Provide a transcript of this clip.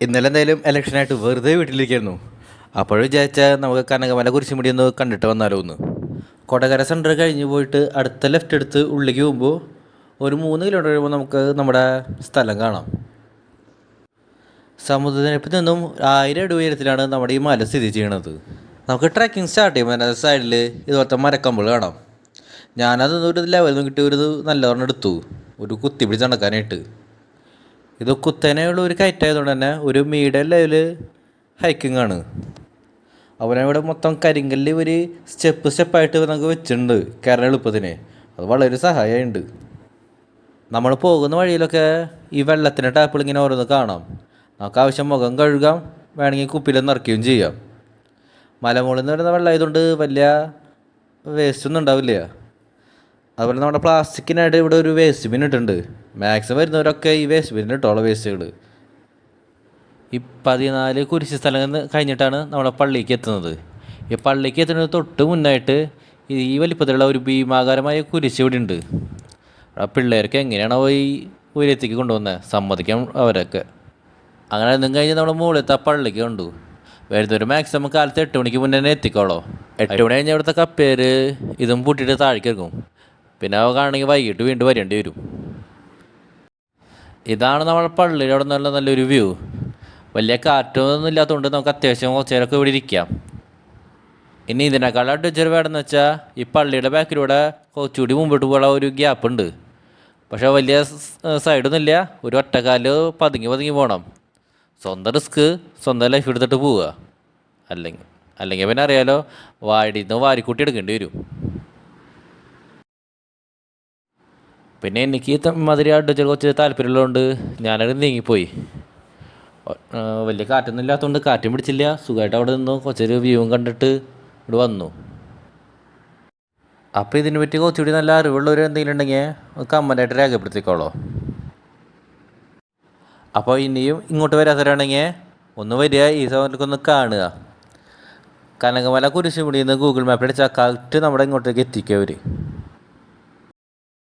ഇന്നലെ എന്തായാലും ഇലക്ഷനായിട്ട് വെറുതെ വീട്ടിലിരിക്കായിരുന്നു. അപ്പോഴും വിചാരിച്ച നമുക്ക് കനകമല കുരിശുമുടി ഒന്ന് കണ്ടിട്ട് വന്നാലോ എന്ന്. കൊടകര സെൻറ്റർ കഴിഞ്ഞ് പോയിട്ട് അടുത്ത ലെഫ്റ്റ് എടുത്ത് ഉള്ളിലേക്ക് പോകുമ്പോൾ ഒരു 3 കിലോമീറ്റർ കഴിയുമ്പോൾ നമുക്ക് നമ്മുടെ സ്ഥലം കാണാം. സമുദ്രനിരപ്പിൽ നിന്നും 1000 അടി ഉയരത്തിലാണ് നമ്മുടെ ഈ മല സ്ഥിതി ചെയ്യണത്. നമുക്ക് ട്രക്കിംഗ് സ്റ്റാർട്ട് ചെയ്യുമ്പോൾ അതിൻ്റെ സൈഡിൽ ഇതുപോലത്തെ മരക്കമ്പുകൾ കാണാം. ഞാനതൊന്നും ഒരു ലെവലിൽ നിന്ന് കിട്ടിയ ഒരു നല്ലവണ്ണം എടുത്തു, ഒരു കുത്തി പിടിച്ച് നടക്കാനായിട്ട്. ഇത് കുത്തനെയുള്ള ഒരു കയറ്റായതുകൊണ്ട് തന്നെ ഒരു മീഡിയം ലെവൽ ഹൈക്കിംഗ് ആണ്. അതുപോലെ ഇവിടെ മൊത്തം കരിങ്കല്ല് ഒരു സ്റ്റെപ്പായിട്ട് നമുക്ക് വെച്ചിട്ടുണ്ട് കയറാൻ എളുപ്പത്തിന്. അത് വളരെ സഹായമുണ്ട്. നമ്മൾ പോകുന്ന വഴിയിലൊക്കെ ഈ വെള്ളത്തിൻ്റെ ടാപ്പുകൾ ഇങ്ങനെ ഓരോന്ന് കാണാം. നമുക്ക് ആവശ്യം മുഖം കഴുകാം, വേണമെങ്കിൽ കുപ്പിയിലൊന്ന് നിറയ്ക്കുകയും ചെയ്യാം. മലമുകളിൽ നിന്ന് വരുന്ന വെള്ളമായതുകൊണ്ട് വലിയ വേസ്റ്റൊന്നും ഉണ്ടാവില്ല. അതുപോലെ നമ്മുടെ പ്ലാസ്റ്റിക്കിനായിട്ട് ഇവിടെ ഒരു വേസ്റ്റ് ബിൻ ഇട്ടിട്ടുണ്ട്. മാക്സിമം വരുന്നവരൊക്കെ ഈ വേസ്റ്റ് ബിന്നിൽ ഇട്ടോളാം വേസ്റ്റുകൾ. ഈ 14 കുരിശ് സ്ഥലം കഴിഞ്ഞിട്ടാണ് നമ്മുടെ പള്ളിക്ക് എത്തുന്നത്. ഈ പള്ളിക്ക് എത്തുന്നത് തൊട്ട് മുന്നായിട്ട് ഈ വലിപ്പത്തിലുള്ള ഒരു ഭീമാകാരമായ കുരിശ് ഇവിടെ ഉണ്ട്. ആ പിള്ളേർക്ക് എങ്ങനെയാണോ ഈ ഉയരത്തേക്ക് കൊണ്ടുവന്നത്, സമ്മതിക്കാം അവരൊക്കെ. അങ്ങനെ ഒന്നും കഴിഞ്ഞ് നമ്മൾ മുകളിലത്തെ ആ പള്ളിക്ക് കണ്ടു. വരുന്നൊരു മാക്സിമം കാലത്ത് 8 മണിക്ക് മുന്നേ തന്നെ എത്തിക്കോളോ. 8 മണി കഴിഞ്ഞാൽ ഇവിടുത്തെ കപ്പേര് ഇതും പൂട്ടിയിട്ട് താഴേക്ക് ഇറങ്ങും. പിന്നെ അവ കാണണമെങ്കിൽ വൈകിട്ട് വീണ്ടും വരേണ്ടി വരും. ഇതാണ് നമ്മുടെ പള്ളിയുടെ അവിടെ നല്ല നല്ലൊരു വ്യൂ. വലിയ കാറ്റൊന്നും ഇല്ലാത്തതുകൊണ്ട് നമുക്ക് അത്യാവശ്യം കുറച്ച് നേരമൊക്കെ ഇവിടെ ഇരിക്കാം. ഇനി ഇതിനേക്കാൾ അഡ്വഞ്ചർ വേണമെന്ന് വെച്ചാൽ ഈ പള്ളിയുടെ ബാക്കിലൂടെ കുറച്ചുകൂടി മുമ്പോട്ട് പോകാനുള്ള ഒരു ഗ്യാപ്പ് ഉണ്ട്. പക്ഷേ വലിയ സൈഡൊന്നും ഇല്ല. ഒരു ഒറ്റക്കാല് പതുങ്ങി പോകണം. സ്വന്തം റിസ്ക് സ്വന്തം ലൈഫ് എടുത്തിട്ട് പോവുക. അല്ലെങ്കിൽ പിന്നെ അറിയാലോ, വാടിയിൽ നിന്ന് വാരിക്കൂട്ടി എടുക്കേണ്ടി വരും. പിന്നെ എനിക്ക് മാതിരി അഡ്വഞ്ചർ കുറച്ച് താല്പര്യമുള്ളതുകൊണ്ട് ഞാനത് നീങ്ങിപ്പോയി. വലിയ കാറ്റൊന്നും ഇല്ലാത്തതുകൊണ്ട് കാറ്റും പിടിച്ചില്ല. സുഖമായിട്ട് അവിടെ നിന്നു കുറച്ചൊരു വ്യൂവും കണ്ടിട്ട് ഇവിടെ വന്നു. അപ്പോൾ ഇതിനെ പറ്റി കുറച്ചുകൂടി നല്ല അറിവുള്ളവർ എന്തെങ്കിലും ഉണ്ടെങ്കിൽ കമൻ്റായിട്ട് രേഖപ്പെടുത്തിക്കോളോ. അപ്പോൾ ഇനിയും ഇങ്ങോട്ട് വരാത്തവരാണെങ്കിൽ ഒന്ന് വരിക, ഈ സമയത്തൊക്കെ ഒന്ന് കാണുക. കനകമല കുരിശുമുടിയിൽ നിന്ന് ഗൂഗിൾ മാപ്പിൽ അടിച്ചാൽ കറക്റ്റ് നമ്മുടെ ഇങ്ങോട്ടേക്ക് എത്തിക്കുക അവർ.